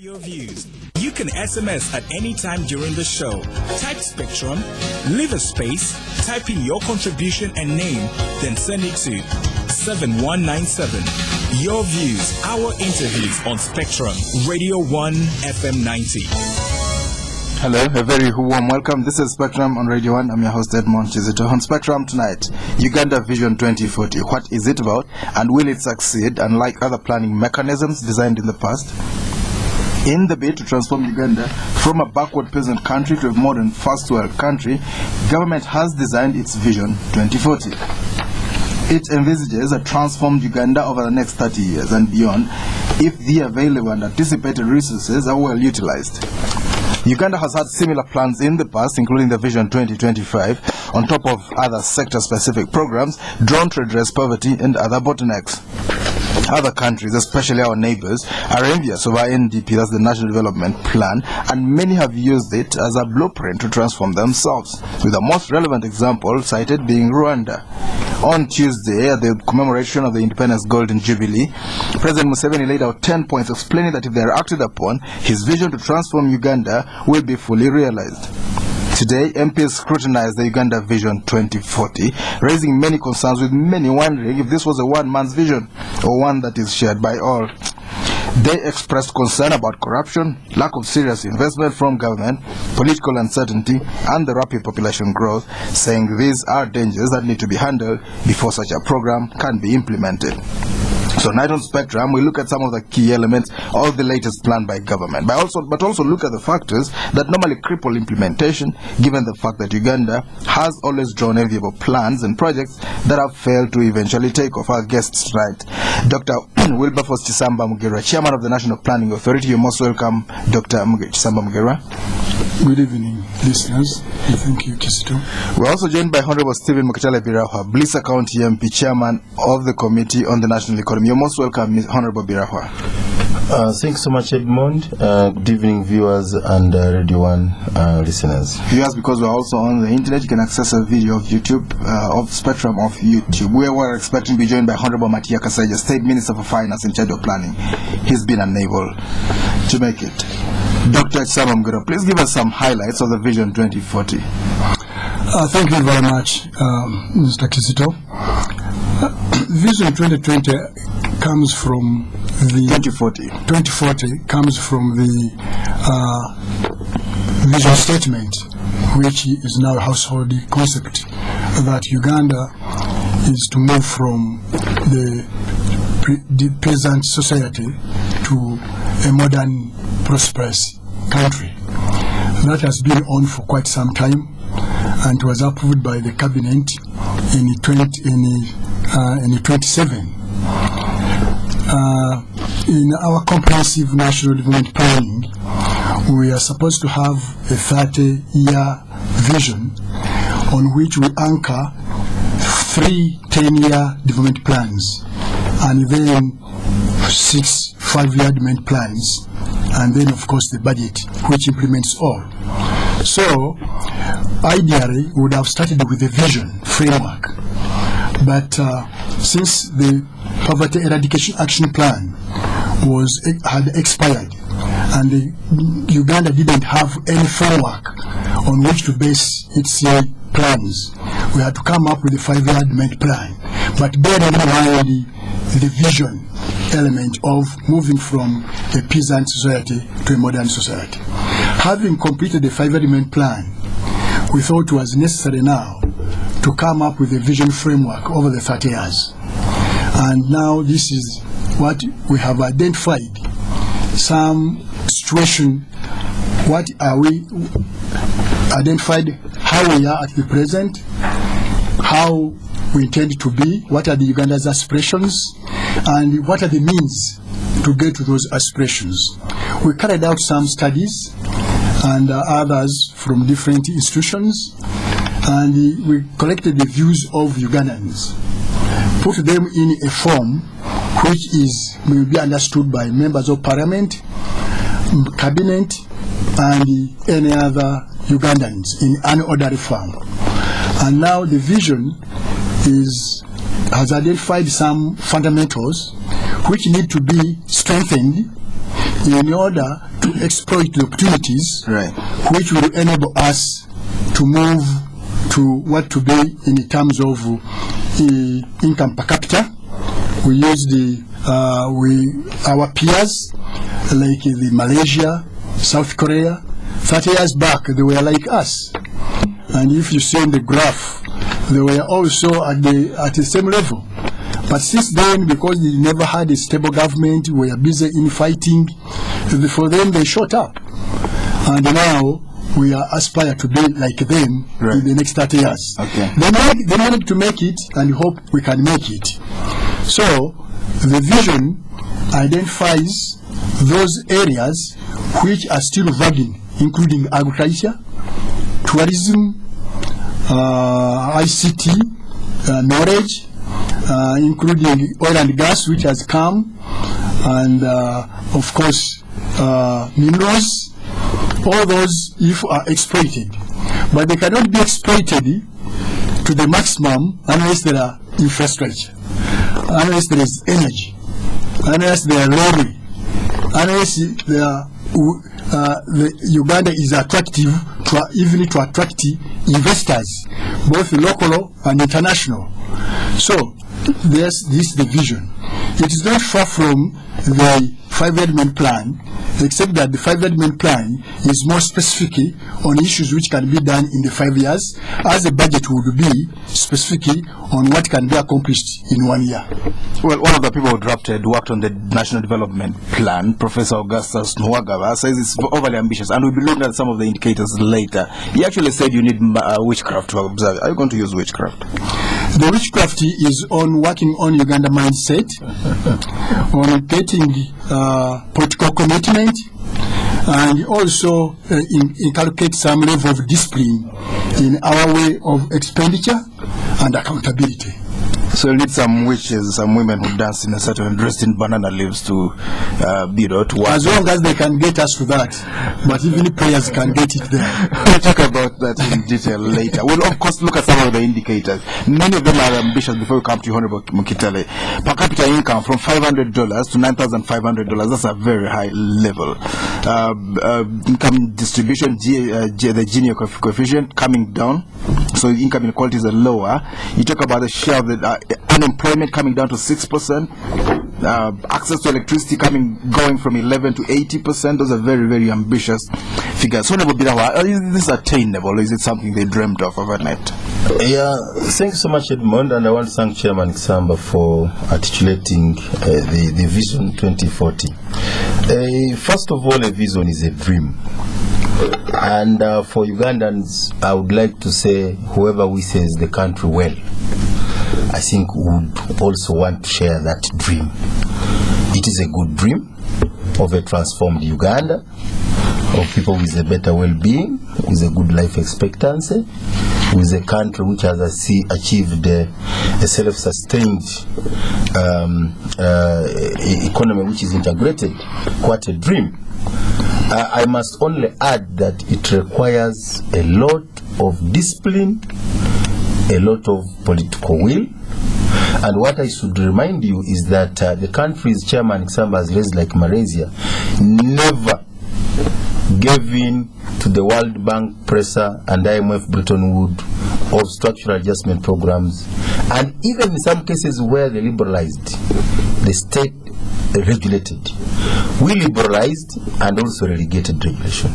Your views. You can SMS at any time during the show. Type Spectrum, leave a space, type in your contribution and name, then send it to 7197. Your views, our interviews on Spectrum, Radio 1 FM 90. Hello, a very warm welcome. This is Spectrum on Radio 1. I'm your host Edmond. Kizito. On Spectrum tonight, Uganda Vision 2040. What is it about and will it succeed, unlike other planning mechanisms designed in the past? In the bid to transform Uganda from a backward peasant country to a modern first world country, government has designed its Vision 2040. It envisages a transformed Uganda over the next 30 years and beyond if the available and anticipated resources are well utilized. Uganda has had similar plans in the past, including the Vision 2025, on top of other sector-specific programs drawn to address poverty and other bottlenecks. Other countries, especially our neighbors, are envious of our NDP, that's the National Development Plan, and many have used it as a blueprint to transform themselves, with the most relevant example cited being Rwanda. On Tuesday, at the commemoration of the Independence Golden Jubilee, President Museveni laid out 10 points explaining that if they are acted upon, his vision to transform Uganda will be fully realized. Today, MPs scrutinized the Uganda Vision 2040, raising many concerns, with many wondering if this was a one-man's vision or one that is shared by all. They expressed concern about corruption, lack of serious investment from government, political uncertainty, and the rapid population growth, saying these are dangers that need to be handled before such a program can be implemented. So tonight on Spectrum, we look at some of the key elements of the latest plan by government, but also look at the factors that normally cripple implementation, given the fact that Uganda has always drawn enviable plans and projects that have failed to eventually take off. Our guests tonight, Dr. Wilberforce Kisamba Mugerwa, Chairman of the National Planning Authority. You're most welcome, Dr. Kisamba Mugerwa. Good evening, listeners. Thank you, Kizito. We're also joined by Honorable Stephen Mukitale Birahwa, Buliisa County MP, Chairman of the Committee on the National Economy. You're most welcome, Honorable Birahwa. Thanks so much, Edmond. Good evening, viewers and Radio 1 listeners. Viewers, because we're also on the internet, you can access a video of YouTube, of Spectrum of YouTube. We were expecting to be joined by Hon Matia Kasaija, State Minister for Finance in charge of planning. He's been unable to make it. Dr. Kisamba Mugerwa, please give us some highlights of the Vision 2040. Thank you very much, Mr. Kizito. Vision 2020 comes from the 2040 comes from the vision statement, which is now a household concept, that Uganda is to move from the peasant society to a modern, prosperous country. That has been on for quite some time, and was approved by the cabinet in 27. In our comprehensive national development planning, we are supposed to have a 30-year vision on which we anchor 3 10-year development plans, and then 6 5-year development plans, and then of course the budget, which implements all. So ideally we would have started with the vision framework, but since the Poverty Eradication Action Plan had expired, and Uganda didn't have any framework on which to base its plans, we had to come up with a 5-year development plan, but bearing in mind the vision element of moving from a peasant society to a modern society. Having completed the 5-year development plan, we thought it was necessary now to come up with a vision framework over the 30 years. And now this is what we have identified. Some situation, what are we identified, how we are at the present, how we intend to be, what are the Uganda's aspirations, and what are the means to get to those aspirations. We carried out some studies and others from different institutions, and we collected the views of Ugandans, put them in a form which will be understood by members of parliament, cabinet, and any other Ugandans in an orderly form. And now the vision has identified some fundamentals which need to be strengthened in order to exploit the opportunities which will enable us to move to what to be in terms of income per capita. We use our peers like the Malaysia, South Korea. 30 years back they were like us, and if you see in the graph, they were also at the same level. But since then, because they never had a stable government, we are busy in fighting. For them, they shot up, and now we are aspire to be like them in the next 30 years. They wanted to make it, and hope we can make it. So the vision identifies those areas which are still lagging, including agriculture, tourism, ICT, knowledge, including oil and gas, which has come, and of course minerals. All those, if are exploited, but they cannot be exploited to the maximum unless there are infrastructure, unless there is energy, unless there are railway, unless there are, Uganda is attractive even to attract investors, both local and international. So this is the vision. It is not far from the 5-year plan, except that the 5-year plan is more specific on issues which can be done in the 5 years, as the budget would be specific on what can be accomplished in 1 year. Well, one of the people who worked on the National Development Plan, Professor Augustus Nwagaba, says it's overly ambitious, and we'll be looking at some of the indicators later. He actually said you need witchcraft to observe. Are you going to use witchcraft? The witchcraft is on working on Uganda mindset, on getting political commitment, and also inculcate some level of discipline in our way of expenditure and accountability. So you need some witches, some women who dance in a certain, dressed in banana leaves to to work. As long as they can get us to that, but even prayers can get it there. We'll talk about that in detail later. We'll of course look at some of the indicators. Many of them are ambitious. Before we come to you, Honorable Mukitale, per capita income from $500 to $9,500. That's a very high level. Income distribution, the Gini coefficient coming down, so income inequalities are lower. You talk about the share of the unemployment coming down to 6%, access to electricity going from 11 to 80%. Those are very, very ambitious figures. So, Birahwa, is this attainable, or is it something they dreamt of overnight? Yeah, thank you so much, Edmond, and I want to thank Chairman Kisamba for articulating the Vision 2040. First of all, a vision is a dream. And for Ugandans, I would like to say, whoever wishes the country well, I think would also want to share that dream. It is a good dream of a transformed Uganda, of people with a better well-being, with a good life expectancy, with a country which has achieved a self-sustained economy which is integrated. What a dream. I must only add that it requires a lot of discipline, a lot of political will. And what I should remind you is that the country's Chairman Kisamba has raised, like Malaysia, never gave in to the World Bank pressure and IMF Bretton Woods of structural adjustment programs, and even in some cases where they liberalized, the state regulated. We liberalized and also relegated regulation.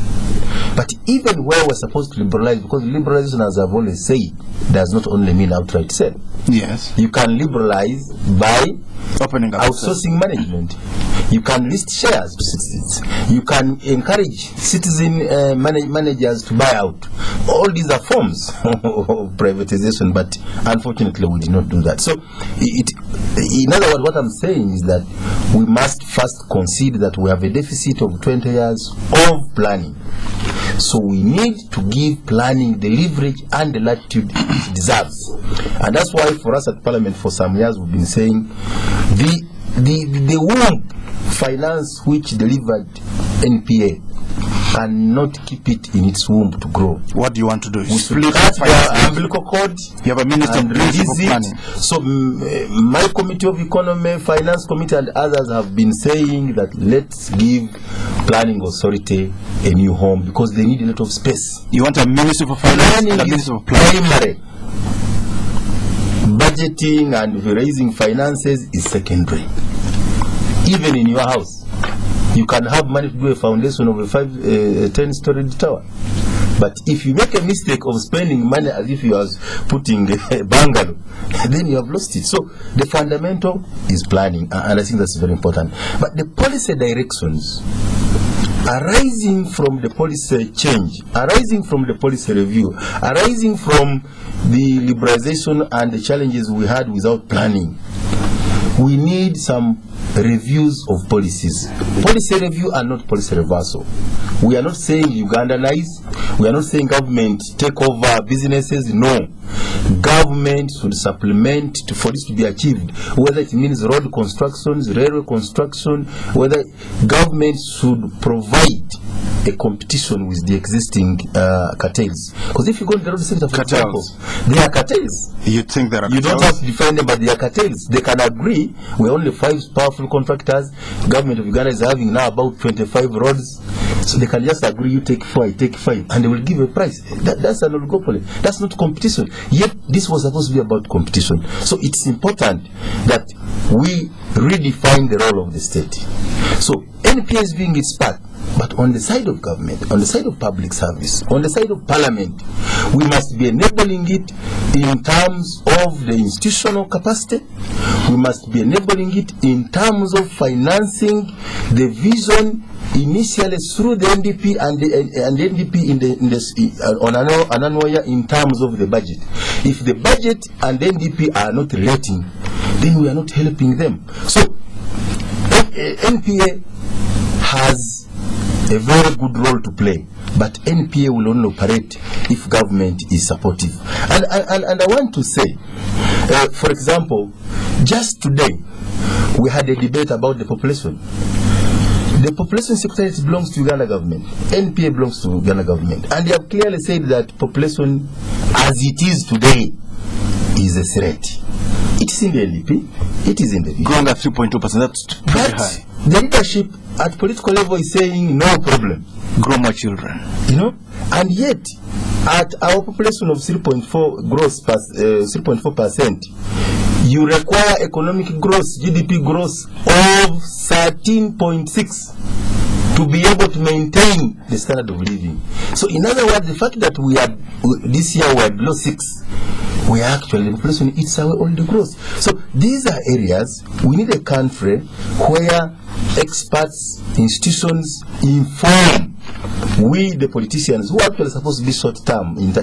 But even where we're supposed to liberalize, because liberalization, as I've always said, does not only mean outright sale. Yes. You can liberalize by opening up outsourcing management. You can list shares to citizens. You can encourage citizen managers to buy out. All these are forms of privatization, but unfortunately we did not do that. So, in other words, what I'm saying is that we must first concede that we have a deficit of 20 years of planning. So we need to give planning the leverage and the latitude it deserves. And that's why for us at Parliament for some years we've been saying the womb finance which delivered NPA cannot keep it in its womb to grow. What do you want to do? We should cut the umbilical cord. You have a minister of planning. So my committee of economy, finance committee, and others have been saying that let's give planning authority a new home because they need a lot of space. You want a minister for finance and a minister of planning? Primary. Budgeting and raising finances is secondary. Even in your house, you can have money to do a foundation of a 10-story tower. But if you make a mistake of spending money as if you are putting a bungalow, then you have lost it. So the fundamental is planning, and I think that's very important. But the policy directions arising from the policy change, arising from the policy review, arising from the liberalization and the challenges we had without planning, we need some reviews of policies. Policy review and not policy reversal. We are not saying Ugandanize. We are not saying government take over businesses. No. Government should supplement for this to be achieved. Whether it means road constructions, railway construction, whether government should provide a competition with the existing cartels. Because if you go to the road sector, for example, they are cartels. You think there are You cartels? don't have to define them, but they are cartels. They can agree. We're only 5 powerful contractors. Government of Uganda is having now about 25 roads. So they can just agree, you take 5, take 5, and they will give a price. That's an oligopoly. That's not competition. Yet this was supposed to be about competition. So it's important that we redefine the role of the state. So NPA is doing its part. But on the side of government, on the side of public service, on the side of parliament, we must be enabling it in terms of the institutional capacity. We must be enabling it in terms of financing the vision initially through the NDP and the NDP on an annual year in terms of the budget. If the budget and the NDP are not relating, then we are not helping them. So NPA has a very good role to play, but NPA will only operate if government is supportive. And I want to say, for example, just today we had a debate about the population. The population secretariat belongs to Uganda government. NPA belongs to Uganda government, and they have clearly said that population, as it is today, is a threat. It is in the NDP. It is in the growing at 3.2%. That's pretty high. The leadership at political level is saying no problem. Grow more children. You know, and yet at our population of 3.4 growth, 3.4%, you require economic growth, GDP growth of 13.6 to be able to maintain the standard of living. So, in other words, the fact that this year we are below 6. We are actually, the population eats away all the growth. So these are areas we need a country where experts, institutions inform we, the politicians, who are actually supposed to be short term in the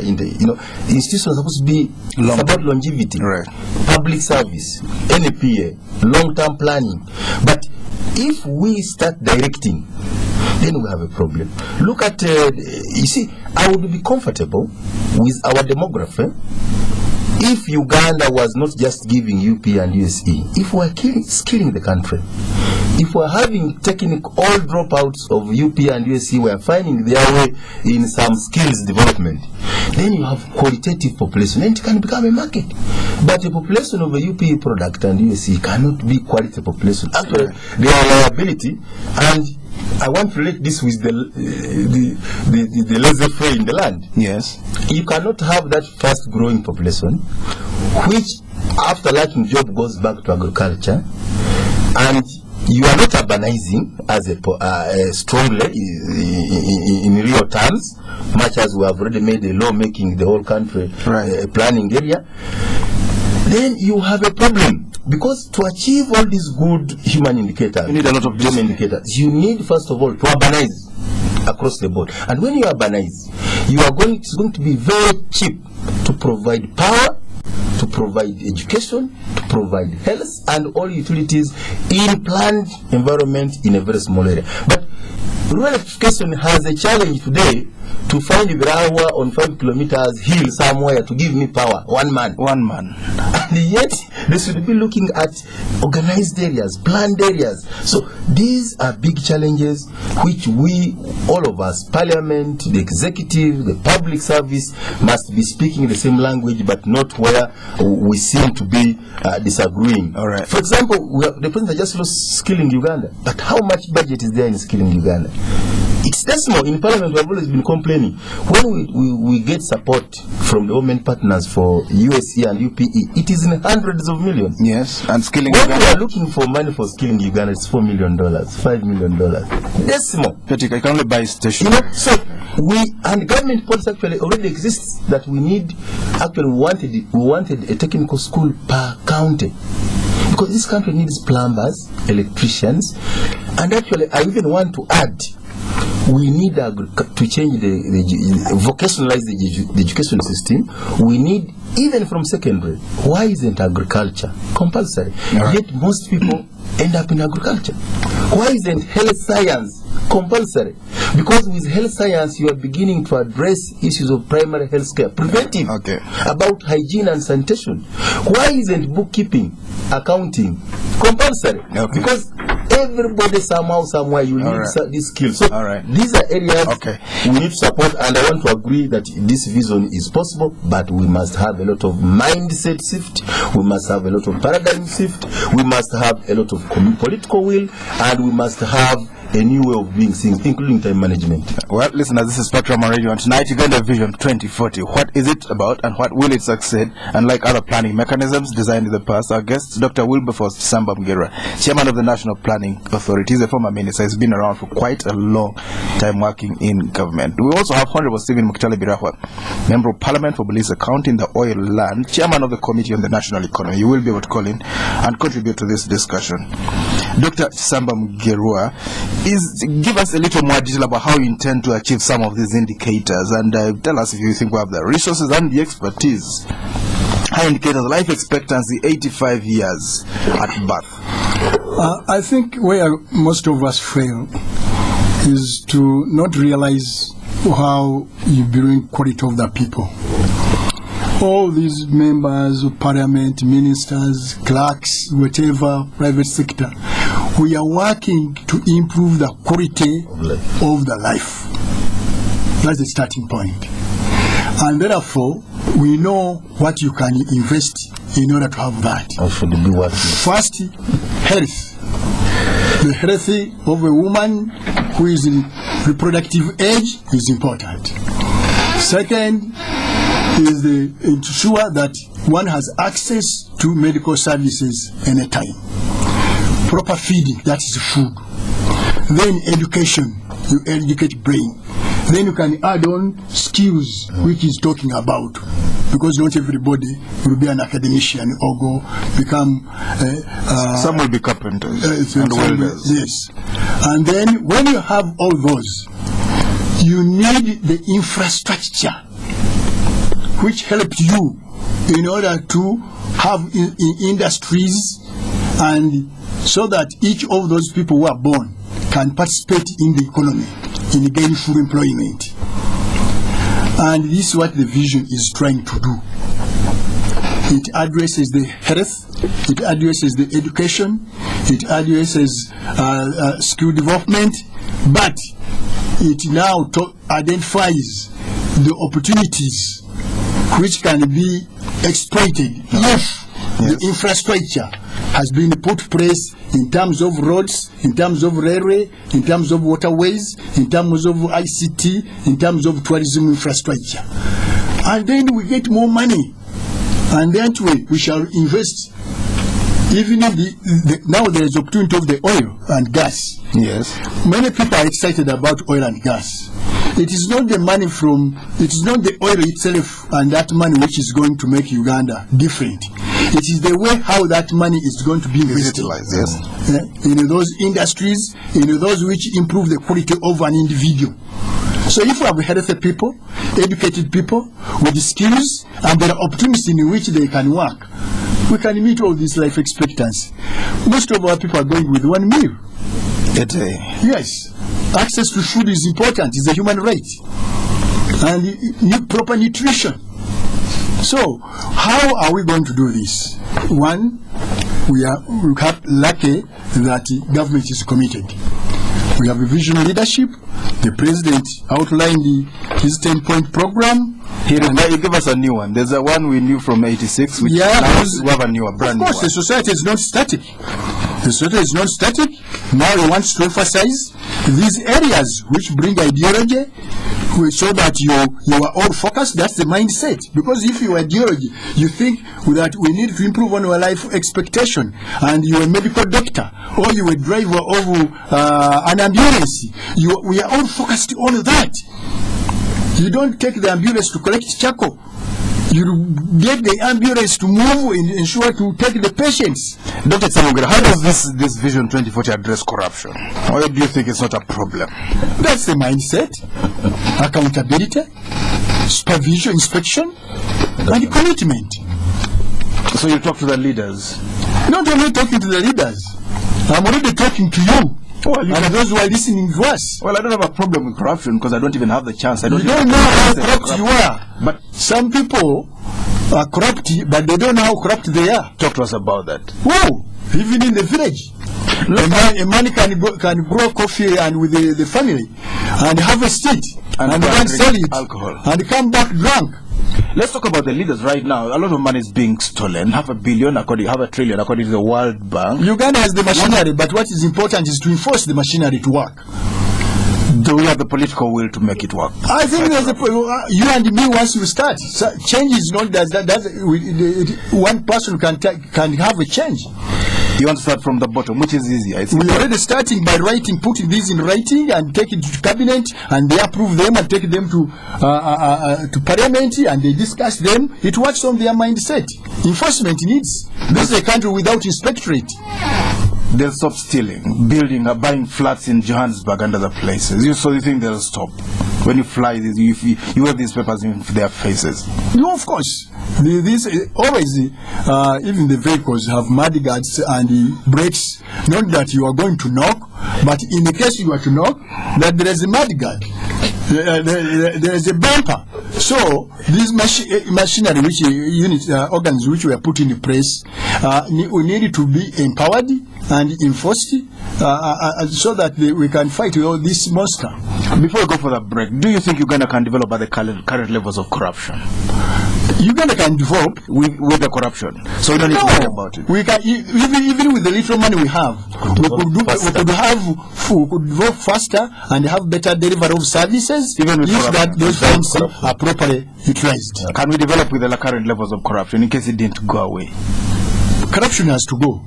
institutions are supposed to be about longevity, right. Public service, NPA, long term planning. But if we start directing, then we have a problem. Look at, you see, I would be comfortable with our demography if Uganda was not just giving UP and USE, if we are skilling the country, if we are having all dropouts of UP and USE, we are finding their way in some skills development, then you have qualitative population and it can become a market. But the population of a UP product and USE cannot be quality population. Actually, they are liability, and I want to relate this with the laissez-faire in the land. Yes. You cannot have that fast growing population, which after lacking job goes back to agriculture, and you are not urbanizing as a strongly in real terms, much as we have already made a law making the whole country a planning area. Then you have a problem, because to achieve all these good human indicators, you need a lot of human indicators. You need first of all to urbanize across the board, and when you urbanize, it's going to be very cheap to provide power, to provide education, to provide health and all utilities in planned environment in a very small area. But rural electrification has a challenge today to find Birahwa on 5 kilometers hill somewhere to give me power. One man. And yet, they should be looking at organized areas, planned areas. So these are big challenges which we, all of us, Parliament, the executive, the public service, must be speaking the same language, but not where we seem to be disagreeing. All right. For example, the president just lost skilling Uganda, but how much budget is there in skilling Uganda? It's decimal. In Parliament, we have always been complaining. When we get support from the government partners for USE and UPE, it is in hundreds of millions. Yes, and skilling when Uganda. we are looking for money for skilling Uganda, it's $4 million, $5 million. Decimal. But you can only buy station. You know, so and government policy actually already exists that we need. Actually, we wanted a technical school per county. Because this country needs plumbers, electricians, and actually I even want to add, we need to change vocationalize the education system. We need, even from secondary, why isn't agriculture compulsory? Right. Yet most people end up in agriculture. Why isn't health science compulsory? Because with health science you are beginning to address issues of primary health care, preventive, about hygiene and sanitation. Why isn't bookkeeping, accounting compulsory? Because everybody somehow, somewhere, you need these skills. So these are areas we need to support, and I want to agree that this vision is possible, but we must have a lot of mindset shift, we must have a lot of paradigm shift, we must have a lot of political will, and we must have a new way of doing things, including time management. Well, listeners, this is Spectrum on Radio, and tonight, Uganda Vision 2040. What is it about, and what will it succeed? And like other planning mechanisms designed in the past, our guest, Dr. Wilberforce Kisamba Mugerwa, Chairman of the National Planning Authority, is a former minister. He's been around for quite a long time working in government. We also have Honorable Stephen Mukitale Birahwa, Member of Parliament for Buliisa County in the oil land, Chairman of the Committee on the National Economy. You will be able to call in and contribute to this discussion. Dr. Kisamba Mugerwa, give us a little more detail about how you intend to achieve some of these indicators, and tell us if you think we have the resources and the expertise. High indicators: life expectancy 85 years at birth. I think where most of us fail is to not realize how you bring quality of the people. All these members of parliament, ministers, clerks, whatever, private sector, we are working to improve the quality of the life. That's the starting point. And therefore, we know what you can invest in order to have that. First, health. The health of a woman who is in reproductive age is important. Second, is to ensure that one has access to medical services anytime. Proper feeding, that is food. Then education, you educate brain. Then you can add on skills, which is talking about, because not everybody will be an academician or go become some will be carpenters and welders. Yes. And then when you have all those, you need the infrastructure which helps you in order to have industries, and so that each of those people who are born can participate in the economy, in gainful employment. And this is what the vision is trying to do. It addresses the health, it addresses the education, it addresses skill development, but it now identifies the opportunities which can be exploited if the infrastructure has been put in place in terms of roads, in terms of railway, in terms of waterways, in terms of ICT, in terms of tourism infrastructure. And then we get more money, and that way we shall invest. Even if now there is opportunity of the oil and gas. Yes. Many people are excited about oil and gas. It is not the money it is not the oil itself and that money which is going to make Uganda different. It is the way how that money is going to be invested. Yes. In those industries, in those which improve the quality of an individual. So if we have healthy people, educated people with skills, and there are opportunities in which they can work, we can meet all this life expectancy. Most of our people are going with 1 meal a day. Yes. Access to food is important, it's a human right. And proper nutrition. So, how are we going to do this? One, we are lucky that the government is committed. We have a vision leadership. The president outlined his 10-point program. Here, now you give us a new one. There's a one we knew from 86, which now we have a new, brand new one. Of course, the society is not static. The society is not static. Now he wants to emphasize these areas which bring ideology, so that you are all focused. That's the mindset. Because if you are ideology, you think that we need to improve on our life expectation, and you're a medical doctor, or you're a driver of an ambulance. We are all focused on that. You don't take the ambulance to collect charcoal. You get the ambulance to move and ensure to take the patients. Dr. Mugerwa, how does this Vision 2040 address corruption? Or do you think it's not a problem? That's the mindset. Accountability, supervision, inspection, and commitment. So you talk to the leaders? Not only talking to the leaders. I'm already talking to you. Well, and those who are listening to us. Well, I don't have a problem with corruption because I don't even have the chance. I don't you don't know how corrupt you are. But some people are corrupt, but they don't know how corrupt they are. Talk to us about that. Whoa! Even in the village, a man can grow coffee and with the family and harvest it and then sell it alcohol and come back drunk. Let's talk about the leaders right now. A lot of money is being stolen. $500 billion, $500 billion, according to the World Bank. Uganda has the machinery, but what is important is to enforce the machinery to work. Do we have the political will to make it work? I think there's you and me, once you start, change is not one person can have a change. You want to start from the bottom, which is easier. We're already starting by putting these in writing and take it to cabinet, and they approve them and take them to parliament, and they discuss them. It works on their mindset. Enforcement needs. This is a country without inspectorate. They'll stop stealing, buying flats in Johannesburg and other places. So you think they'll stop? When you fly, you have these papers in their faces. No, of course. Always, even the vehicles have mudguards and brakes. Not that you are going to knock, but in the case you are to knock, that there is a mudguard. There is a bumper. So these machinery, organs which were put in place, we need to be empowered and enforced, so that we can fight all this monster. Before we go for the break, do you think Uganda can develop at the current levels of corruption? Uganda can develop with the corruption, so we don't need to worry about it. We can even with the little money we have, we could develop faster and have better delivery of services, even if those funds are properly utilized. Can we develop with the current levels of corruption in case it didn't go away? Corruption has to go.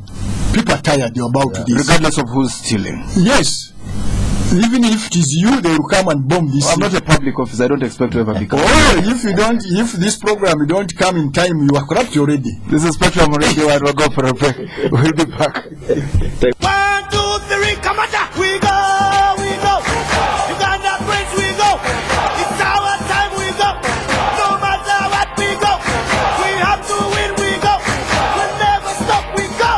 People are tired about this. Regardless of who's stealing. Yes. Even if it is you, they will come and bomb this. I'm not a public officer. I don't expect to ever become. If this program you don't come in time, you are corrupt already. This is Spectrum Radio, and we'll go for a break. We'll be back. 1, 2, 3, come on, we go. Uganda Bridge, we go. It's our time, we go. No matter what, we go. We have to win, we go. We never stop, we go.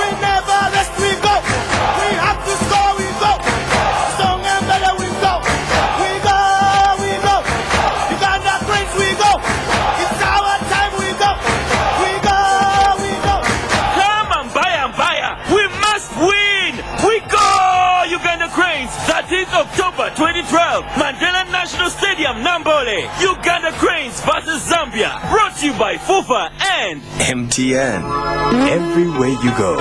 We never rest, we go. We have to score, we go. Strong and better, we go. We go. Uganda Bridge, we go. It's our time, we go. We go. Come on, buyer. We must win. We go. Uganda Cranes, 13th October 2012, Mandela National Stadium, Nambole. Uganda Cranes versus Zambia. Brought to you by FUFA and MTN. Everywhere you go.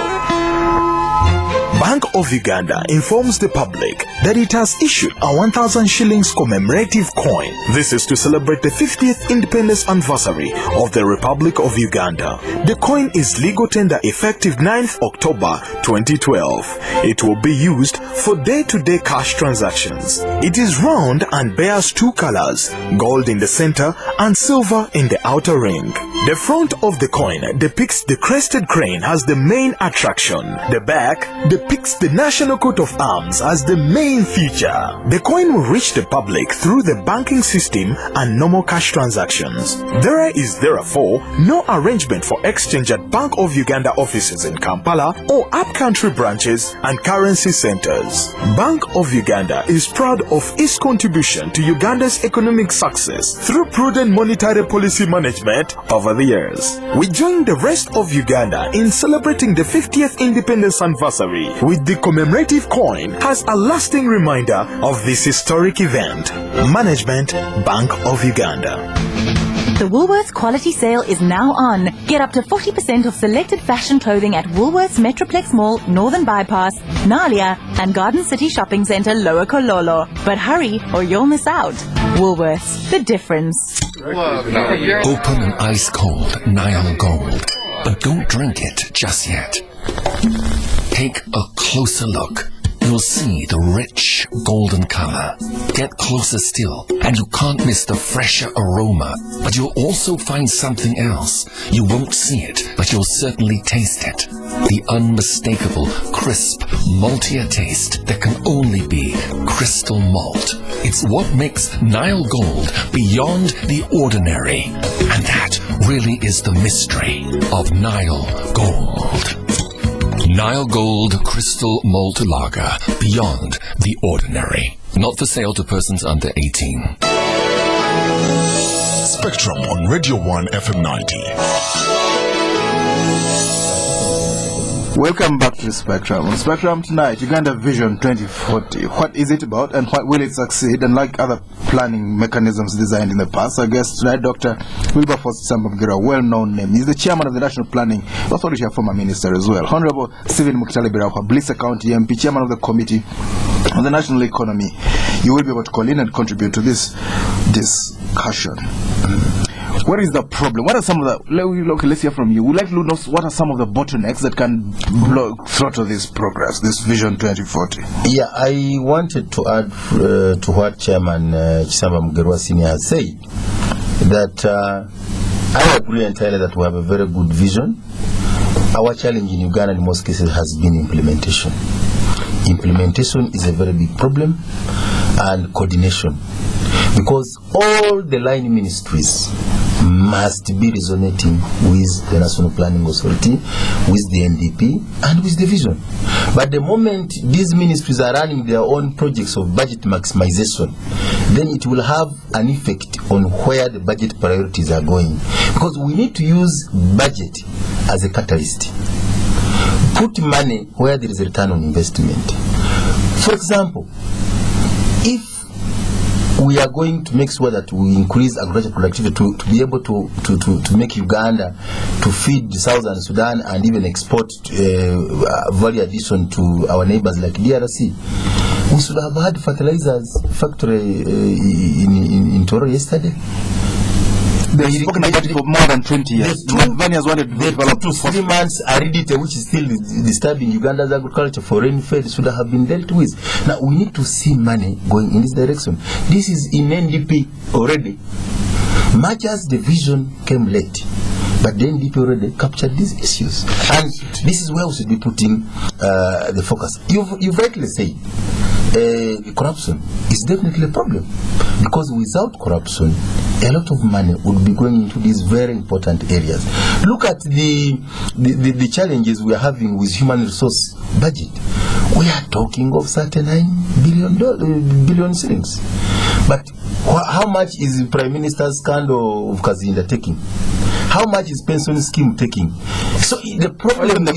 Bank of Uganda informs the public that it has issued a 1,000 shillings commemorative coin. This is to celebrate the 50th independence anniversary of the Republic of Uganda. The coin is legal tender effective 9th October 2012. It will be used for day-to-day cash transactions. It is round and bears two colors, gold in the center and silver in the outer ring. The front of the coin depicts the crested crane as the main attraction. The back depicts the national coat of arms as the main feature. The coin will reach the public through the banking system and normal cash transactions. There is therefore no arrangement for exchange at Bank of Uganda offices in Kampala or up-country branches and currency centers. Bank of Uganda is proud of its contribution to Uganda's economic success through prudent monetary policy management, poverty over the years. We join the rest of Uganda in celebrating the 50th independence anniversary with the commemorative coin as a lasting reminder of this historic event. Management Bank of Uganda. The Woolworths Quality Sale is now on. Get up to 40% off selected fashion clothing at Woolworths Metroplex Mall, Northern Bypass, Nalia, and Garden City Shopping Centre, Lower Kololo. But hurry or you'll miss out. Woolworths, the difference. Open an ice-cold Nile Gold, but don't drink it just yet. Take a closer look. You'll see the rich golden color. Get closer still, and you can't miss the fresher aroma. But you'll also find something else. You won't see it, but you'll certainly taste it. The unmistakable, crisp, maltier taste that can only be crystal malt. It's what makes Nile Gold beyond the ordinary. And that really is the mystery of Nile Gold. Nile Gold Crystal Malt Lager, beyond the ordinary. Not for sale to persons under 18. Spectrum on Radio 1 FM 90. Welcome back to Spectrum. On Spectrum tonight, Uganda Vision 2040. What is it about and what will it succeed? And like other planning mechanisms designed in the past, our guest tonight, Dr. Wilberforce Mugerwa, well-known name. He's the chairman of the National Planning Authority, a former minister as well. Honorable Stephen Mukitale Birahwa, Buliisa County MP, chairman of the Committee on the National Economy. You will be able to call in and contribute to this discussion. What is the problem? What are some of the... let's hear from you. We'd like to know what are some of the bottlenecks that can throttle this progress, this Vision 2040? Yeah, I wanted to add to what Chairman Kisamba Mugerwa Senior has said, that I agree entirely that we have a very good vision. Our challenge in Uganda in most cases has been implementation. Implementation is a very big problem, and coordination. Because all the line ministries must be resonating with the National Planning Authority, with the NDP, and with the vision. But the moment these ministries are running their own projects of budget maximization, then it will have an effect on where the budget priorities are going. Because we need to use budget as a catalyst. Put money where there is a return on investment. For example, if we are going to make sure that we increase agricultural productivity to be able to make Uganda to feed Southern Sudan and even export value addition to our neighbors like DRC. We should have had fertilizers factory in Toro yesterday. They've spoken about it for more than 20 years. The 2 to 3 months aridity, which is still disturbing Uganda's agriculture for rain-fed, should have been dealt with. Now, we need to see money going in this direction. This is in NDP already. Much as the vision came late, but the NDP already captured these issues. And this is where we should be putting the focus. You've rightly said, corruption is definitely a problem. Because without corruption, a lot of money would be going into these very important areas. Look at the challenges we are having with human resource budget. We are talking of 39 billion shillings. But how much is the Prime Minister's scandal of Kazinda taking? How much is pension scheme taking? So the problem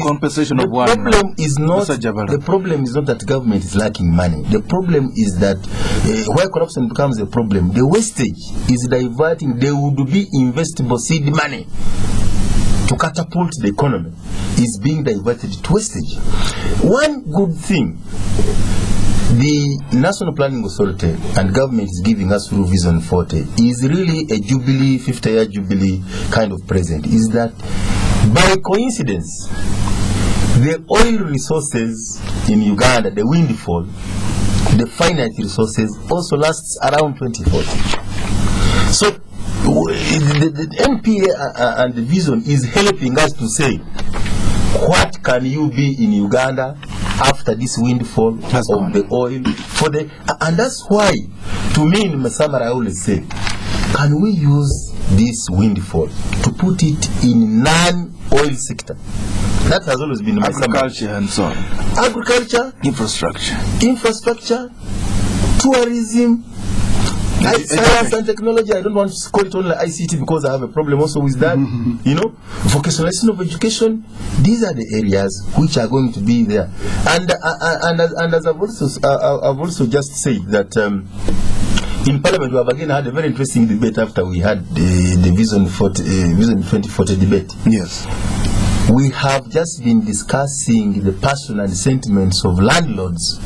is not that government is lacking money. The problem is that where corruption becomes a problem, the wastage is diverting. There would be investable seed money to catapult the economy is being diverted to wastage. One good thing the National Planning Authority and government is giving us through Vision 40 is really a jubilee, 50-year jubilee kind of present, is that by coincidence, the oil resources in Uganda, the windfall, the finite resources also lasts around 2040. So the NPA and the Vision is helping us to say, what can you be in Uganda after this windfall of the oil and that's why, to me in Masamara, I always say, can we use this windfall to put it in non-oil sector? That has always been agriculture and so on. Agriculture, infrastructure, tourism, Science and technology, I don't want to call it only ICT because I have a problem also with that. You know, vocationalization of education, these are the areas which are going to be there. And as I've also just said that in Parliament we have again had a very interesting debate after we had the Vision 2040 debate. Yes. We have just been discussing the passion and sentiments of landlords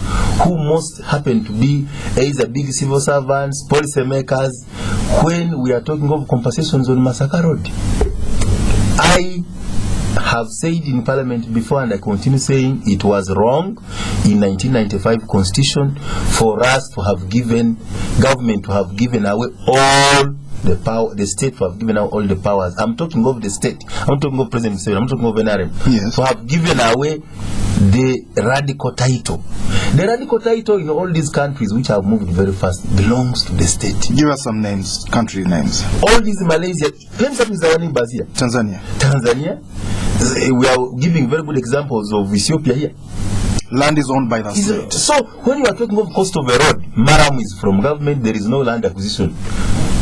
who most happen to be either big civil servants, policymakers, when we are talking of compensations on Masaka Road. I have said in Parliament before, and I continue saying, it was wrong in 1995 Constitution for us to have given, government to have given away all the power, the state to have given out all the powers. I'm talking of the state. I'm talking of President Museveni. I'm talking of NRM. Yes. To have given away the radical title. The radical title in all these countries which have moved very fast belongs to the state. Give us some names, country names. All these Malaysia. Let me start with our neighbors here. Tanzania. We are giving very good examples of Ethiopia here. Land is owned by the state. So when you are talking of cost of a road, Maram is from government. There is no land acquisition.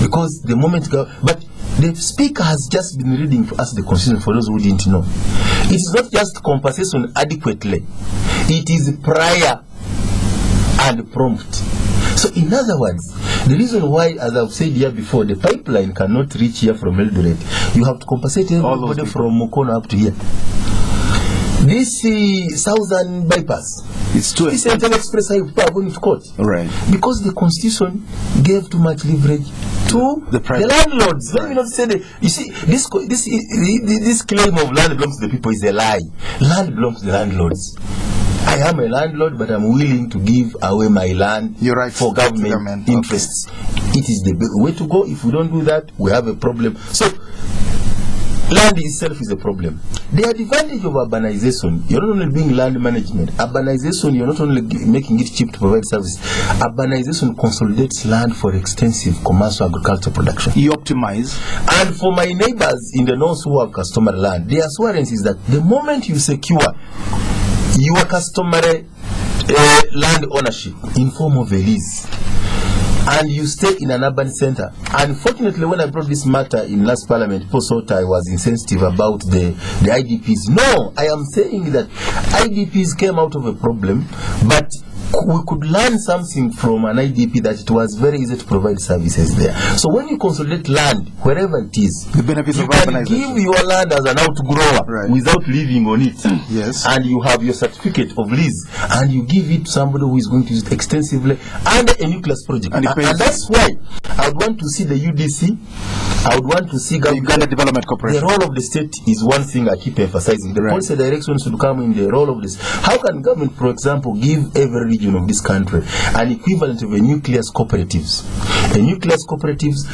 Because the moment, but the speaker has just been reading to us the constitution for those who didn't know. It is not just compensation adequately, it is prior and prompt. So in other words, the reason why, as I've said here before, the pipeline cannot reach here from Eldoret, you have to compensate everybody from Mukono up to here. This southern bypass, it's too Central Express Highway, people are going to court. Right. Because the constitution gave too much leverage to the landlords. Let me not say that. You see, this claim of land belongs to the people is a lie. Land belongs to the landlords. I am a landlord, but I'm willing to give away my land for government interests. Okay. It is the way to go. If we don't do that, we have a problem. So, land itself is a problem. The advantage of urbanization, you're not only doing land management. Urbanization, you're not only making it cheap to provide service. Urbanization consolidates land for extensive commercial agricultural production. You optimize. And for my neighbors in the north who have customary land, the assurance is that the moment you secure your customary land ownership in form of a lease, and you stay in an urban center. Unfortunately, when I brought this matter in last Parliament, people thought I was insensitive about the IDPs. No, I am saying that IDPs came out of a problem, but we could learn something from an IDP that it was very easy to provide services there. So when you consolidate land, wherever it is, the benefits you of can give your land as an outgrower without living on it. Yes. And you have your certificate of lease, and you give it to somebody who is going to use it extensively under a nucleus project. And that's why I would want to see the UDC. I would want to see the Uganda Development Corporation. The role of the state is one thing I keep emphasizing. The policy direction should come in the role of this. How can government, for example, give every region of this country an equivalent of a nucleus cooperatives? A nucleus cooperatives,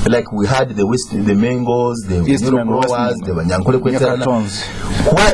like we had the Mengos, the growers, the Banyankole Kweterana,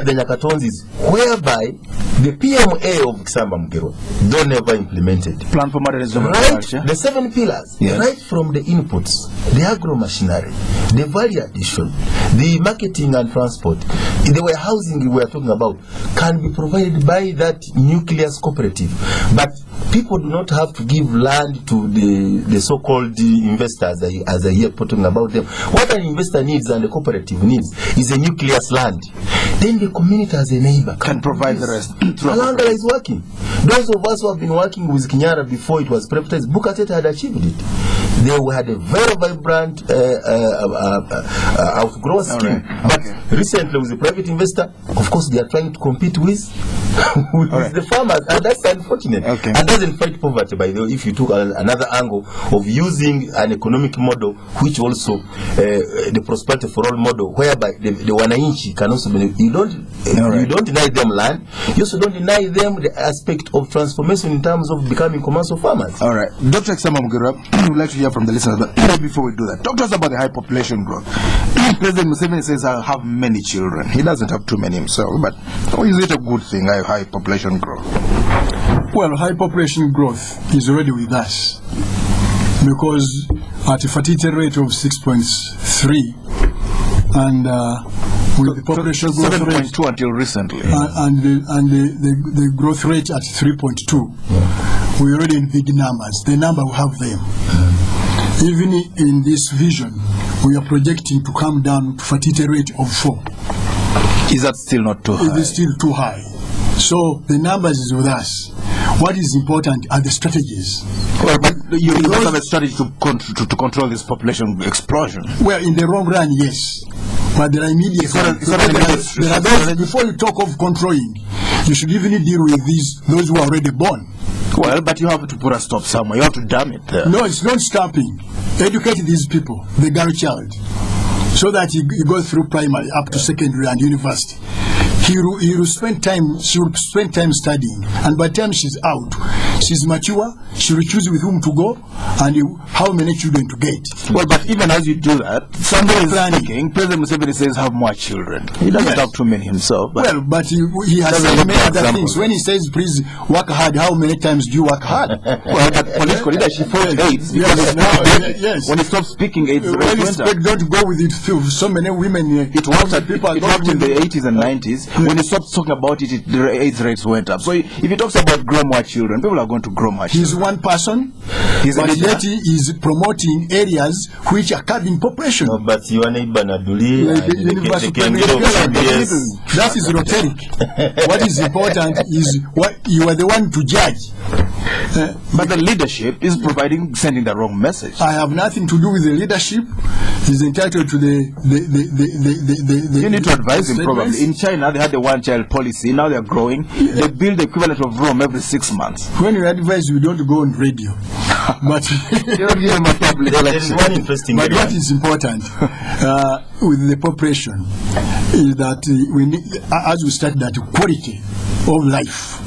the Nyakatons is whereby the PMA of Kisamba Mugerwa don't ever implemented. Plan for modernization. Right, the 7 pillars, right from the inputs, the agro machinery, the value addition, the marketing and transport, the warehousing we are talking about can be provided by that nucleus cooperative. But people do not have to give land to the so-called investors, as I hear talking about them. What an investor needs and the cooperative needs is a nucleus land. Then the community as a neighbor can provide the rest. Alanga is working. Those of us who have been working with Kinyara before it was privatized, Bukatete had achieved it. They had a very vibrant outgrower scheme. But recently with a private investor, of course they are trying to compete with the farmers, and that's unfortunate. And doesn't fight poverty, by the way, if you took another angle of using an economic model which also the prosperity for all model, whereby the wananchi can also benefit. You don't deny them land, you also don't deny them the aspect of transformation in terms of becoming commercial farmers. All right, Dr. Kisamba Mugerwa, we would like to hear from the listeners, but before we do that, talk to us about the high population growth. President Museveni says I have many children. He doesn't have too many himself, but is it a good thing, high population growth? Well, high population growth is already with us, because at a fertility rate of 6.3 and with the population growth 7.2 until recently, and the growth rate at 3.2, we're already in big numbers. The number we have them. Even in this vision, we are projecting to come down to fertility rate of 4. Is that still not too high? It is still too high. So the numbers is with us. What is important are the strategies. Well, but you don't have a strategy to control this population explosion. Well, in the long run, yes. But there are immediate... Before you talk of controlling, you should even deal with those who are already born. Well, but you have to put a stop somewhere. You have to damn it there. No, it's not stopping. Educate these people, the girl child, so that he goes through primary up to secondary and university. She will spend time studying, and by the time she's out, she's mature, she will choose with whom to go and how many children to get. Well, but even as you do that, somebody is thinking, President Museveni says have more children. He doesn't have too many himself. But he has said many other things. When he says, please work hard, how many times do you work hard? Well, but political leadership follows AIDS. Yes. When he stops speaking, AIDS don't go with it. So many women. It worked in the 80s and 90s. When he stopped talking about it, the AIDS rates went up. So if he talks about grow more children, people are going to grow more children. He's one person, but yet he is promoting areas which are cutting population. No, but you are Naduli. That is rhetoric. What is important is what you are the one to judge. But the leadership is sending the wrong message. I have nothing to do with the leadership. He's entitled to the you need to advise him probably. In China, they had the one-child policy. Now they're growing. They build the equivalent of Rome every 6 months. When you advise, we don't go on radio. But you don't give him a public election. One interesting but what is important with the population is that we need, as we start that quality of life,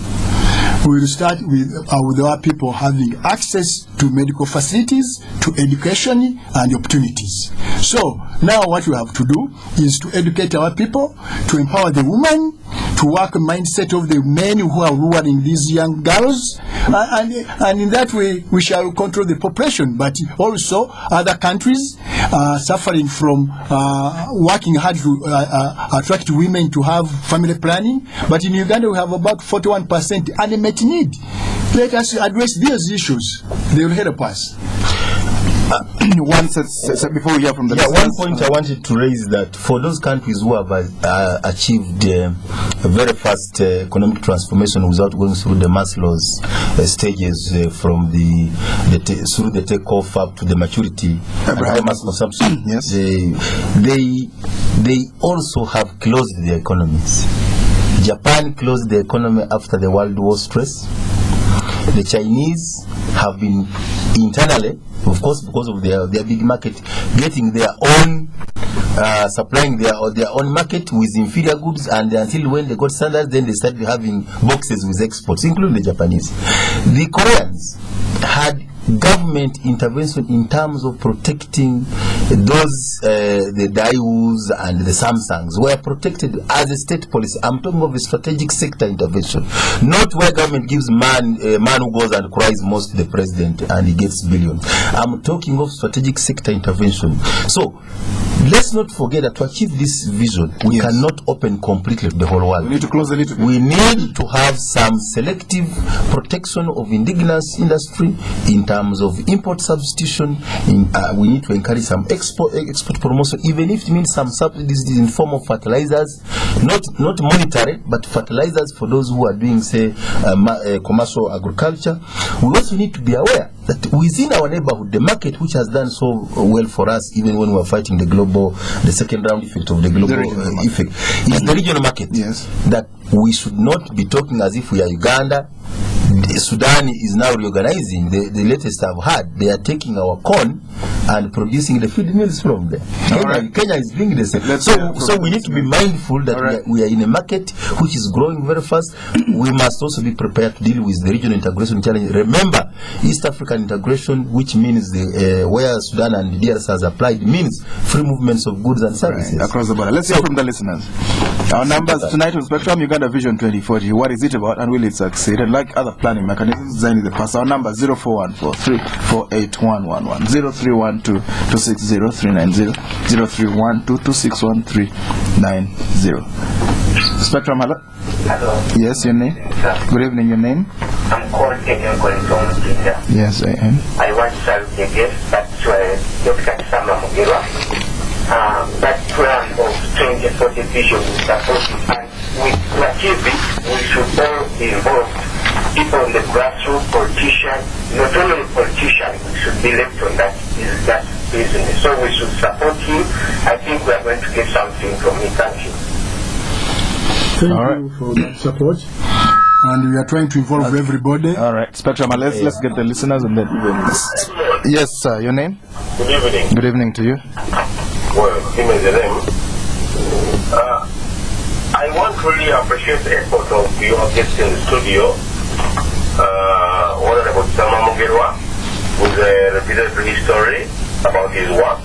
we will start with our people having access to medical facilities, to education and opportunities. So now what we have to do is to educate our people, to empower the women, to work the mindset of the men who are ruling these young girls, and in that way we shall control the population. But also other countries are suffering from working hard to attract women to have family planning. But in Uganda we have about 41% unmet need. Let us address these issues. They will help us. Before we hear from the one point I wanted to raise that for those countries who have achieved a very fast economic transformation without going through the Maslow's stages from through the takeoff up to the maturity and high mass consumption, yes, they also have closed their economies. Japan closed the economy after the World War stress. The Chinese have been internally, of course, because of their big market, getting their own, supplying their own market with inferior goods, and until when they got standards, then they started having boxes with exports, including the Japanese. The Koreans had government intervention in terms of protecting those, the Daewoo's and the Samsungs were protected as a state policy. I'm talking of a strategic sector intervention, not where government gives a man who goes and cries most to the president and he gets billions. I'm talking of strategic sector intervention. So let's not forget that to achieve this vision, we cannot open completely the whole world. We need to close a little bit. We need to have some selective protection of indigenous industry in terms of import substitution. We need to encourage some export promotion, even if it means some subsidies in form of fertilizers, not monetary, but fertilizers for those who are doing, say, commercial agriculture. We also need to be aware that within our neighborhood, the market which has done so well for us, even when we are fighting the second round effect of the global effect, is the regional market. Yes. That we should not be talking as if we are Uganda. Sudan is now reorganizing. The latest I've heard, they are taking our corn and producing the feed mills from there. Kenya is doing the same. So we need to be mindful that we are in a market which is growing very fast. We must also be prepared to deal with the regional integration challenge. Remember, East African integration, which means where Sudan and DRC has applied, means free movements of goods and services across the border. Let's hear from the listeners. Our numbers tonight on Spectrum, Uganda Vision 2040. What is it about and will it succeed? And like other planning mechanisms designed in the past, our number 0414348111, 0312260390, 0312261390. Spectrum, hello? Hello. Yes, your name? Yes, good evening, your name? I'm calling from Kenya. Yes, I am. I want to tell the guest that Dr. Kisamba Mugerwa. That plan of 2040 vision is supported, and to achieve it, we should all be involved. People in the grassroots, politicians, not only politicians, should be left on that business. So we should support you. I think we are going to get something from you. Thank you. Thank you for that support. And we are trying to involve everybody. All right, Spectrum, let's get the listeners and then. Yes, sir. Your name? Good evening. Good evening to you. Well, give me the name. I want to really appreciate the effort of your guests in the studio. Honorable Kisamba Mugerwa, with a repeated history about his work,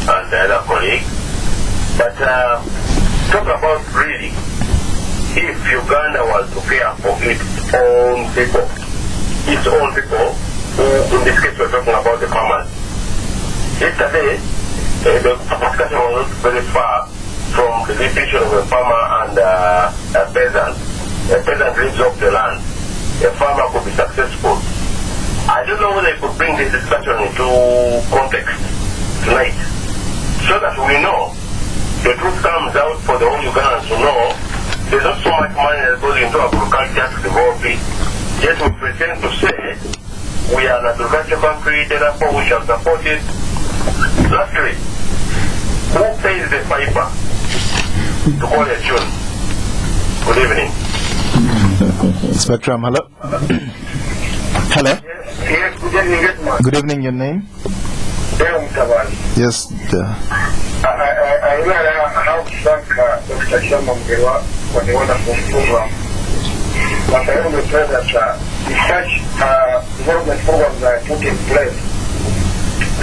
and the other colleague. But talk about really, if Uganda was to care for its own people, who in this case we're talking about the farmers. Yesterday, the discussion was not very far from the definition of a farmer and a peasant. A peasant lives off the land. A farmer could be successful. I don't know whether I could bring this discussion into context tonight, so that we know the truth comes out for the whole Ugandans to know there's not so much money that goes into agriculture to develop it. Yet we pretend to say we are an agriculture country, therefore we shall support it. Lastly, who pays the piper to call a tune? Good evening. Spectrum, hello? Hello? Yes, good evening, Edmond. Good evening, your name? Yes. I really have to thank Dr. Kisamba Mugerwa for the wonderful program. But I want to say that if such development programs are put in place,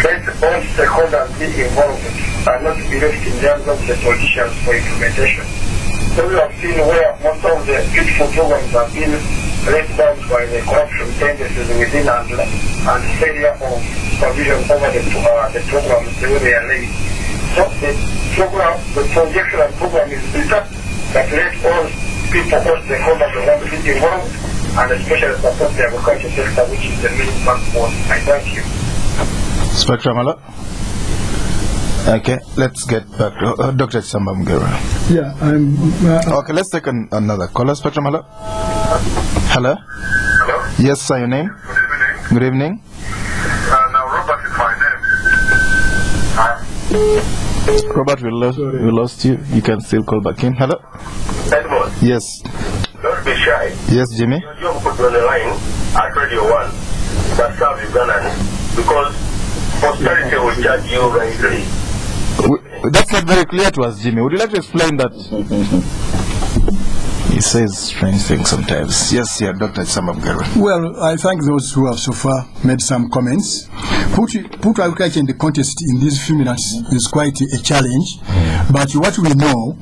let all stakeholders be involved and not be left in the hands of the politicians for implementation. So we have seen where most of the beautiful programs have been let down by the corruption tendencies within and failure of provision over the programs the way they are laid. So the projection and program is better, that let all people, all stakeholders want to be involved, and especially support the agriculture sector, which is the main backbone. I thank you. Spectrum, hello? Okay, let's get back to Dr. Kisamba Mugerwa. Yeah, okay, let's take another caller. Spectrum, hello? Hello? Hello? Yes, sir, your name? Good evening. Good evening. Now, Robert is my name. Robert, we lost you. You can still call back in. Hello? Edmond. Yes. Don't be shy. Yes, Jimmy? You have put on the line at Radio 1 that serve Ugandans, because posterity will judge you rightly. That's not very clear to us, Jimmy. Would you like to explain that? He says strange things sometimes. Yes, yeah, Dr. Kisamba Mugerwa. well, I thank those who have so far made some comments. Put agriculture in the context in these few minutes is quite a challenge. But what we know,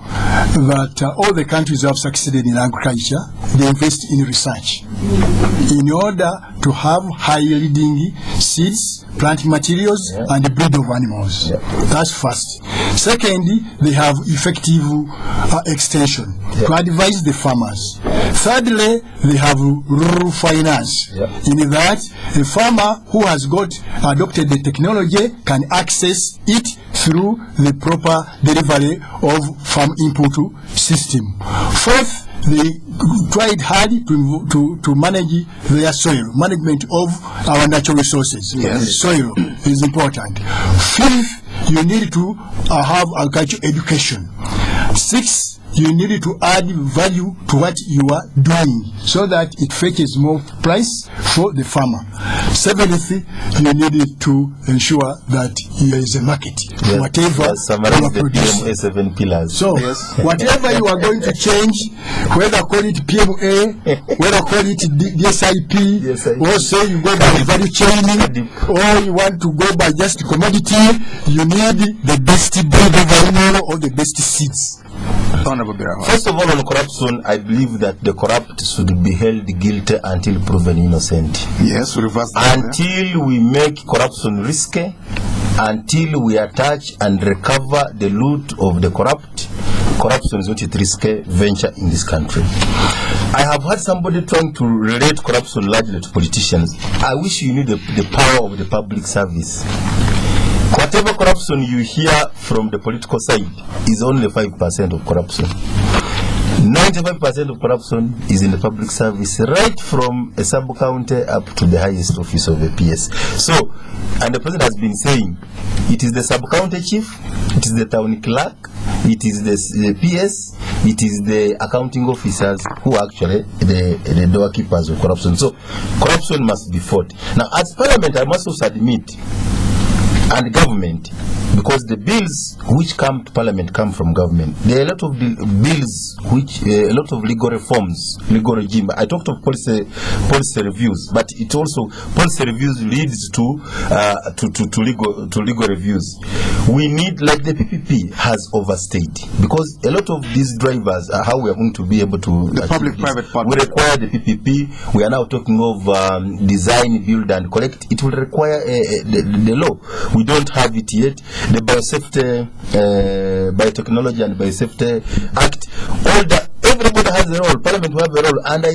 that all the countries who have succeeded in agriculture, they invest in research in order to have high-yielding seeds, plant materials, and the breed of animals. That's first. Secondly, they have effective extension to advise the farmers. Thirdly, they have rural finance, in that a farmer who has adopted the technology can access it through the proper delivery of farm input system. Fourth, they tried hard to manage their soil, management of our natural resources. Soil is important. Fifth, you need to have agricultural education. Sixth, you need to add value to what you are doing so that it fetches more price for the farmer. Seventh, you need to ensure that there is a market for whatever you are producing. 7 pillars. So, whatever you are going to change, whether call it PMA, whether call it DSIP, or say you go by value chain, or you want to go by just commodity, you need the best breed of animal or the best seeds. First of all, on corruption, I believe that the corrupt should be held guilty until proven innocent. Yes, we reverse that. Until we make corruption risky, until we attach and recover the loot of the corrupt, corruption is not a risky venture in this country. I have heard somebody trying to relate corruption largely to politicians. I wish you knew the power of the public service. Whatever corruption you hear from the political side is only 5% of corruption. 95% of corruption is in the public service, right from a sub-county up to the highest office of a PS. So, and the president has been saying, it is the sub-county chief, it is the town clerk, it is the PS, it is the accounting officers who are actually the doorkeepers of corruption. So, corruption must be fought. Now, as parliament, I must also admit, and government, because the bills which come to parliament come from government. There are a lot of bills which, a lot of legal reforms, legal regime. I talked of policy reviews, but it also, policy reviews leads to legal reviews. We need, like the PPP has overstayed, because a lot of these drivers are how we are going to be able to the public-private partnership. We require the PPP. We are now talking of design, build and collect. It will require the law. We don't have it yet. The Biosafety, Biotechnology and Biosafety Act, all that, everybody has a role, Parliament will have a role, and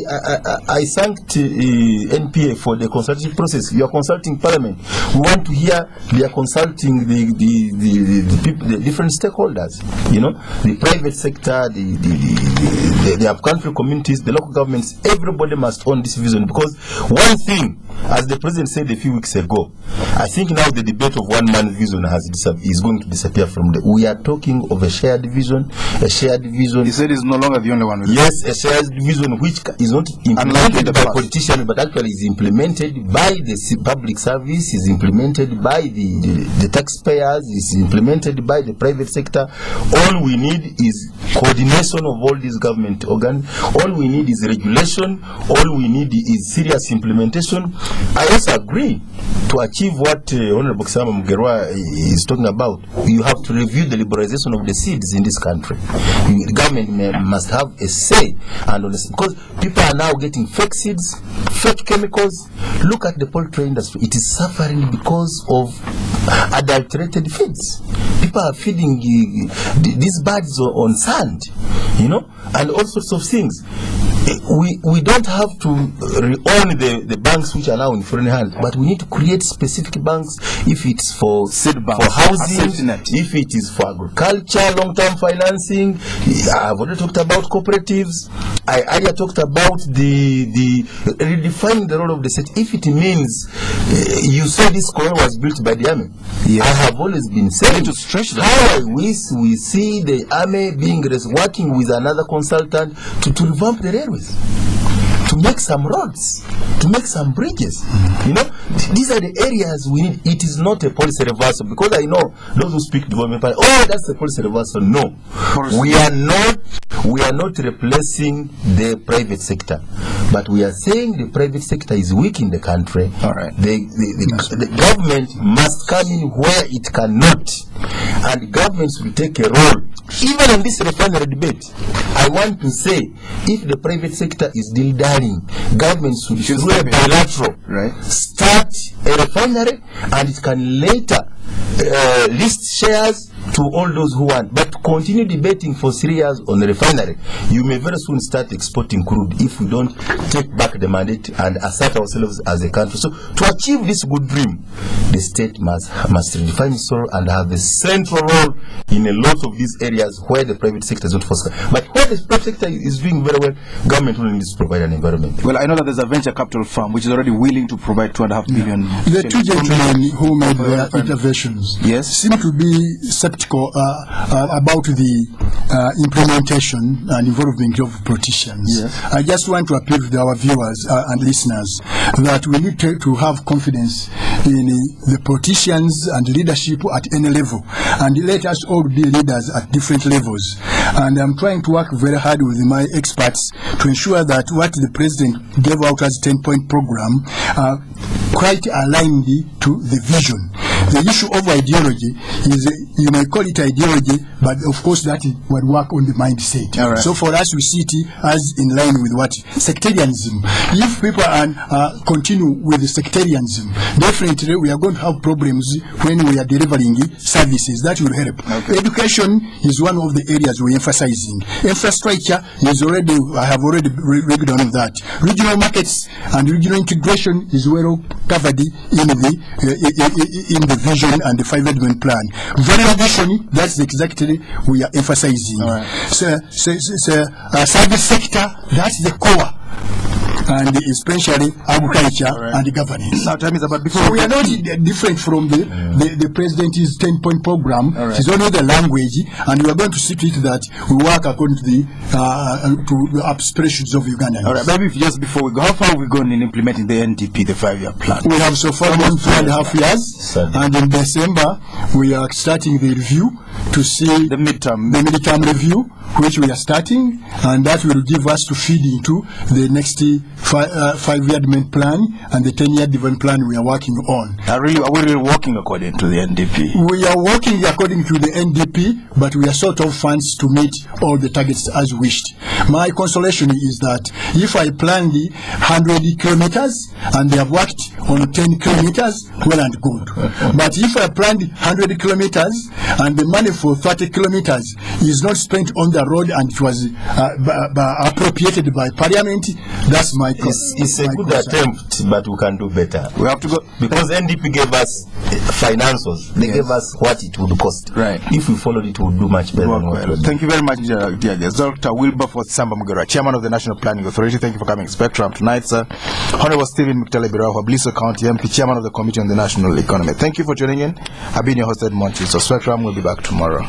I thanked NPA for the consultative process. You are consulting Parliament. We want to hear they are consulting the different stakeholders, you know, the private sector, the up-country communities, the local governments. Everybody must own this vision, because one thing, as the president said a few weeks ago, I think now the debate of one-man vision is going to disappear from the. We are talking of a shared vision. A shared vision. He said it's no longer the only one. Yes, a shared vision which is not implemented by politicians, but actually is implemented by the public service, is implemented by the taxpayers, is implemented by the private sector. All we need is coordination of all these government organs. All we need is regulation. All we need is serious implementation. I also agree to achieve what Honorable Kisamba Mugerwa is talking about. You have to review the liberalization of the seeds in this country. The government must have a say, and because people are now getting fake seeds, fake chemicals. Look at the poultry industry; it is suffering because of adulterated feeds. People are feeding these birds on sand, you know, and all sorts of things. We don't have to own the banks which are now in foreign hands, but we need to create specific banks if it's for housing, if it is for agriculture, long-term financing. I've already talked about cooperatives. I earlier talked about the redefining the role of the state. If it means you say this colony was built by the army, yes. I have always been saying to stretch how I wish we see the army working with another consultant to revamp the railways, to make some roads, to make some bridges. You know, these are the areas we need. It is not a policy reversal, because I know those who speak development, oh, that's a policy reversal. No, we are not replacing the private sector, but we are saying the private sector is weak in the country. All right. The government must come in where it cannot, and governments will take a role. Even on this refinery debate, I want to say, if the private sector is dilly-dallying, governments should do a bilateral, right? Start a refinery, and it can later list shares to all those who want. But to continue debating for 3 years on the refinery, you may very soon start exporting crude if we don't take back the mandate and assert ourselves as a country. So to achieve this good dream, the state must redefine its role and have a central role in a lot of these areas where the private sector is not focused. But where the private sector is doing very well, government only needs to provide an environment. Well, I know that there's a venture capital firm which is already willing to provide 2.5 billion. The two gentlemen who made their interventions, yes, seem to be skeptical about the implementation and involvement of politicians. Yes. I just want to appeal to our viewers and listeners that we need to have confidence in the politicians and leadership at any level, and let us all be leaders at different levels. And I'm trying to work very hard with my experts to ensure that what the president gave out as 10-point program quite aligned to the vision. The issue of ideology is, you may call it ideology, but of course that would work on the mindset. All right. So for us, we see it as in line with what? Sectarianism. If people continue with the sectarianism, definitely we are going to have problems when we are delivering services. That will help. Okay. Education is one of the areas we're emphasizing. Infrastructure is already, I have already read on that. Regional markets and regional integration is well covered in the vision and the 5-element plan. Value addition, that's exactly we are emphasizing. All right. Service sector, that's the core, and especially agriculture and governance. Now, time is about before. So we are not different from the president's 10-point program. It's only the language, and we are going to see to it that we work according to the aspirations of Uganda. All right, maybe just before we go, how far have we gone in implementing the NDP, the 5-year plan? We have so far gone 3.5 years, and in December we are starting the review to see the midterm review, which we are starting, and that will give us to feed into the next 5-year development plan and the 10-year development plan we are working on. Are we really working according to the NDP? We are working according to the NDP, but we are short of funds to meet all the targets as wished. My consolation is that if I plan the 100 kilometers and they have worked on 10 kilometers, well and good. But if I planned 100 kilometers and the money for 30 kilometers is not spent on the road and it was appropriated by Parliament, that's my It's a good attempt, but we can do better. We have to go because NDP gave us financials. They gave us what it would cost. Right. If we followed it, we would do much better. Well. Thank you very much, dear guest. Dr. Wilberforce Kisamba Mugerwa, Chairman of the National Planning Authority. Thank you for coming to Spectrum tonight, sir. Honorable Stephen Mukitale Birahwa, Buliisa County MP, Chairman of the Committee on the National Economy. Thank you for tuning in. I've been your host, Edmond. So Spectrum will be back tomorrow.